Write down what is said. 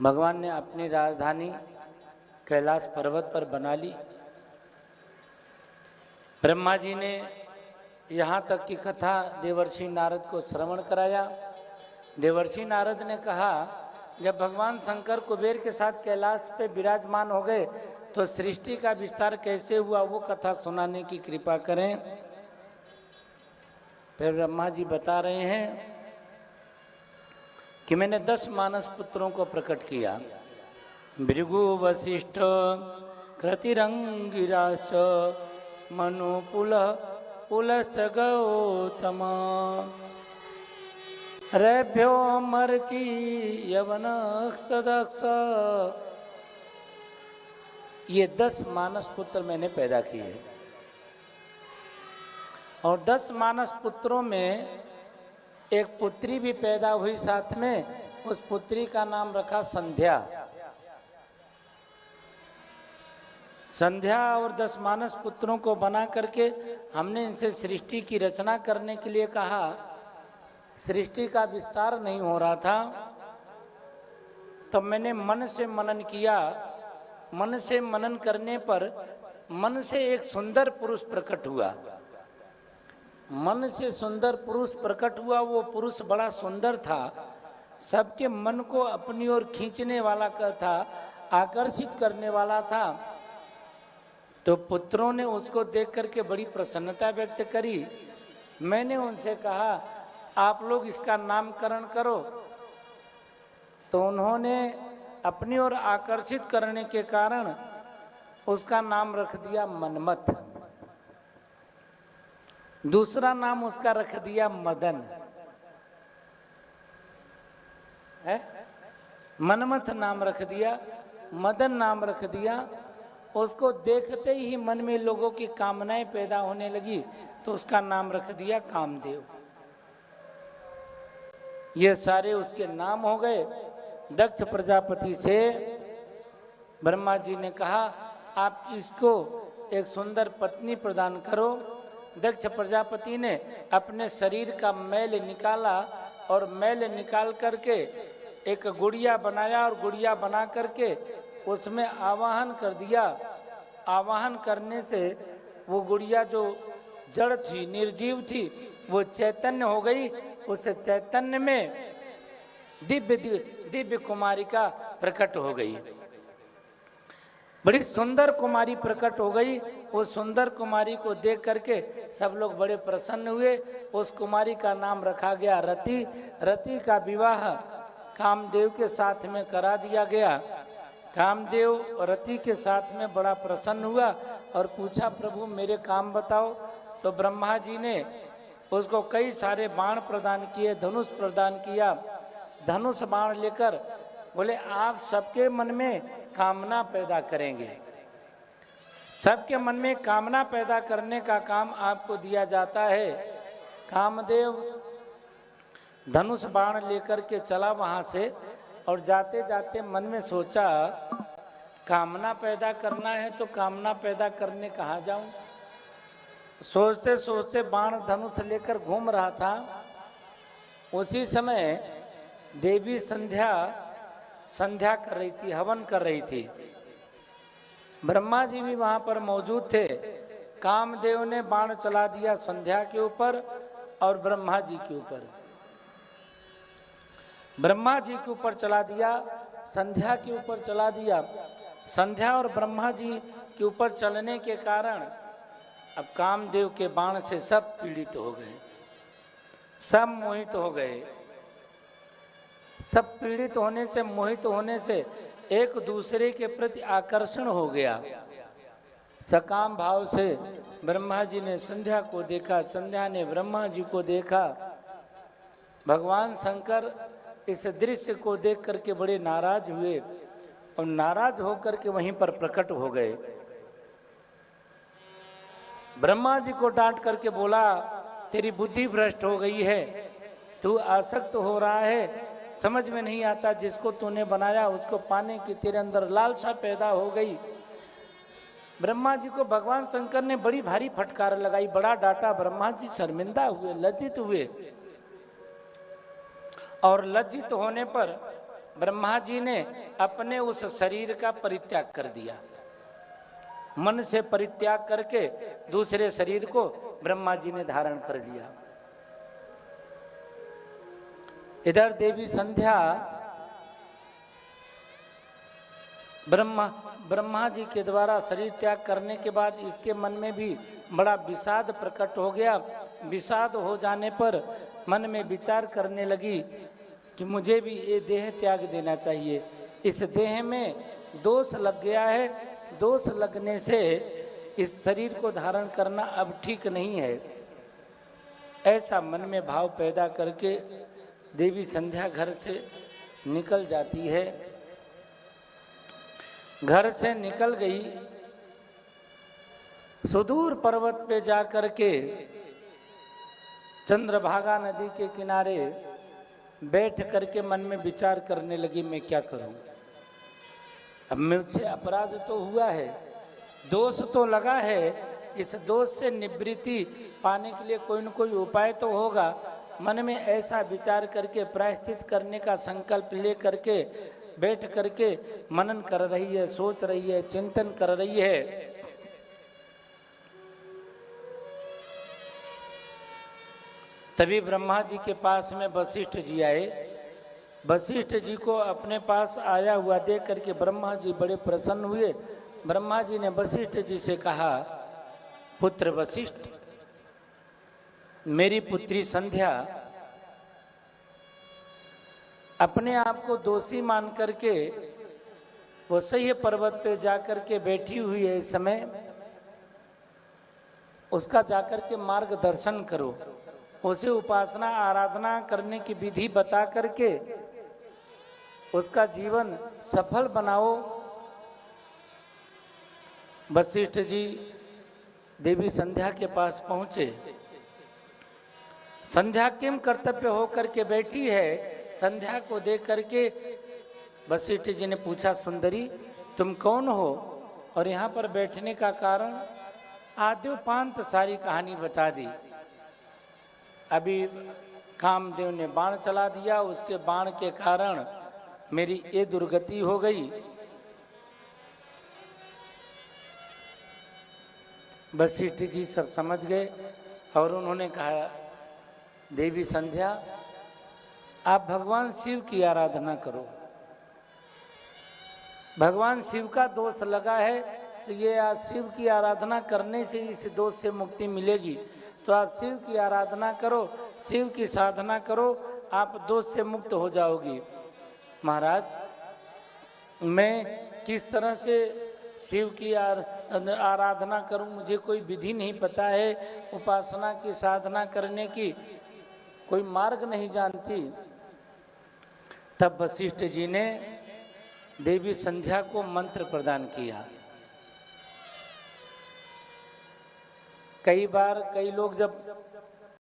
भगवान ने अपनी राजधानी कैलाश पर्वत पर बना ली। ब्रह्मा जी ने यहाँ तक की कथा देवर्षि नारद को श्रवण कराया। देवर्षि नारद ने कहा, जब भगवान शंकर कुबेर के साथ कैलाश पे विराजमान हो गए तो सृष्टि का विस्तार कैसे हुआ वो कथा सुनाने की कृपा करें। फिर ब्रह्मा जी बता रहे हैं कि मैंने 10 मानस पुत्रों को प्रकट किया। भृगु वशिष्ठ कृतिरंगिराश्च मनु पुलस्त गौतम रेभ्यो मर्चि यवन सदक्ष। ये 10 मानस पुत्र मैंने पैदा किए और 10 मानस पुत्रों में एक पुत्री भी पैदा हुई साथ में। उस पुत्री का नाम रखा संध्या। संध्या और 10 मानस पुत्रों को बना करके हमने इनसे सृष्टि की रचना करने के लिए कहा। सृष्टि का विस्तार नहीं हो रहा था तो मैंने मन से मनन किया। मन से मनन करने पर मन से एक सुंदर पुरुष प्रकट हुआ। मन से सुंदर पुरुष प्रकट हुआ। वो पुरुष बड़ा सुंदर था, सबके मन को अपनी ओर खींचने वाला था, आकर्षित करने वाला था। तो पुत्रों ने उसको देख करके बड़ी प्रसन्नता व्यक्त करी। मैंने उनसे कहा, आप लोग इसका नामकरण करो। तो उन्होंने अपनी ओर आकर्षित करने के कारण उसका नाम रख दिया मनमथ। दूसरा नाम उसका रख दिया मदन है। मनमथ नाम रख दिया, मदन नाम रख दिया। उसको देखते ही मन में लोगों की कामनाएं पैदा होने लगी तो उसका नाम रख दिया कामदेव। ये सारे उसके नाम हो गए। दक्ष प्रजापति से ब्रह्मा जी ने कहा, आप इसको एक सुंदर पत्नी प्रदान करो। दक्ष प्रजापति ने अपने शरीर का मैल निकाला और मैल निकाल करके एक गुड़िया बनाया और गुड़िया बना करके उसमें आवाहन कर दिया। आवाहन करने से वो गुड़िया जो जड़ थी, निर्जीव थी, वो चैतन्य हो गई। उस चैतन्य में दिव्य कुमारिका प्रकट हो गई। बड़ी सुंदर कुमारी प्रकट हो गई। उस सुंदर कुमारी को देख करके सब लोग बड़े प्रसन्न हुए। उस कुमारी का नाम रखा गया रति। रति का विवाह कामदेव के साथ में करा दिया गया। कामदेव रति के साथ में बड़ा प्रसन्न हुआ और पूछा, प्रभु मेरे काम बताओ। तो ब्रह्मा जी ने उसको कई सारे बाण प्रदान किए, धनुष प्रदान किया। धनुष बाण लेकर बोले, आप सबके मन में कामना पैदा करेंगे। सबके मन में कामना पैदा करने का काम आपको दिया जाता है। कामदेव धनुष बाण लेकर के चला वहां से और जाते जाते मन में सोचा, कामना पैदा करना है तो कामना पैदा करने कहाँ जाऊं। सोचते सोचते बाण धनुष लेकर घूम रहा था। उसी समय देवी संध्या कर रही थी, हवन कर रही थी। ब्रह्मा जी भी वहां पर मौजूद थे। कामदेव ने बाण चला दिया संध्या के ऊपर और ब्रह्मा जी के ऊपर। ब्रह्मा जी के ऊपर चला दिया, संध्या के ऊपर चला दिया। संध्या और ब्रह्मा जी के ऊपर चलने के कारण अब कामदेव के बाण से सब पीड़ित हो गए, सब मोहित हो गए। सब पीड़ित होने से, मोहित होने से एक दूसरे के प्रति आकर्षण हो गया। सकाम भाव से ब्रह्मा जी ने संध्या को देखा, संध्या ने ब्रह्मा जी को देखा। भगवान शंकर इस दृश्य को देख करके बड़े नाराज हुए और नाराज होकर के वहीं पर प्रकट हो गए। ब्रह्मा जी को डांट करके बोला, तेरी बुद्धि भ्रष्ट हो गई है, तू आसक्त हो रहा है, समझ में नहीं आता जिसको तूने बनाया उसको पाने की तेरे अंदर लालसा पैदा हो गई। ब्रह्मा जी को भगवान शंकर ने बड़ी भारी फटकार लगाई, बड़ा डांटा। ब्रह्मा जी शर्मिंदा हुए, लज्जित हुए और लज्जित होने पर ब्रह्मा जी ने अपने उस शरीर का परित्याग कर दिया। मन से परित्याग करके दूसरे शरीर को ब्रह्मा जी ने धारण कर लिया। इधर देवी संध्या ब्रह्मा जी के द्वारा शरीर त्याग करने के बाद इसके मन में भी बड़ा विषाद प्रकट हो गया। विषाद हो जाने पर मन में विचार करने लगी कि मुझे भी ये देह त्याग देना चाहिए। इस देह में दोष लग गया है, दोष लगने से इस शरीर को धारण करना अब ठीक नहीं है। ऐसा मन में भाव पैदा करके देवी संध्या घर से निकल जाती है। घर से निकल गई, सुदूर पर्वत पे जाकर के चंद्रभागा नदी के किनारे बैठ करके मन में विचार करने लगी, मैं क्या करूं? अब मुझसे अपराध तो हुआ है, दोष तो लगा है, इस दोष से निवृत्ति पाने के लिए कोई न कोई उपाय तो होगा। मन में ऐसा विचार करके प्रायश्चित करने का संकल्प ले करके बैठ करके मनन कर रही है, सोच रही है, चिंतन कर रही है। तभी ब्रह्मा जी के पास में वशिष्ठ जी आए। वशिष्ठ जी को अपने पास आया हुआ देख करके ब्रह्मा जी बड़े प्रसन्न हुए। ब्रह्मा जी ने वशिष्ठ जी से कहा, पुत्र वशिष्ठ, मेरी पुत्री संध्या अपने आप को दोषी मान करके वो सही पर्वत पे जाकर के बैठी हुई है। इस समय उसका जाकर के मार्गदर्शन करो, उसे उपासना आराधना करने की विधि बता करके उसका जीवन सफल बनाओ। वशिष्ठ जी देवी संध्या के पास पहुंचे। संध्या किम कर्तव्य होकर के बैठी है। संध्या को देख करके वशिष्ठ जी ने पूछा, सुंदरी तुम कौन हो और यहाँ पर बैठने का कारण? आद्योपांत सारी कहानी बता दी। अभी कामदेव ने बाण चला दिया, उसके बाण के कारण मेरी ये दुर्गति हो गई। वशिष्ठ जी सब समझ गए और उन्होंने कहा, देवी संध्या आप भगवान शिव की आराधना करो। भगवान शिव का दोष लगा है तो ये आज शिव की आराधना करने से इस दोष से मुक्ति मिलेगी। तो आप शिव की आराधना करो, शिव की साधना करो, आप दोष से मुक्त हो जाओगी। महाराज मैं किस तरह से शिव की आराधना करूं, मुझे कोई विधि नहीं पता है, उपासना की साधना करने की कोई मार्ग नहीं जानती। तब वशिष्ठ जी ने देवी संध्या को मंत्र प्रदान किया। कई बार कई लोग जब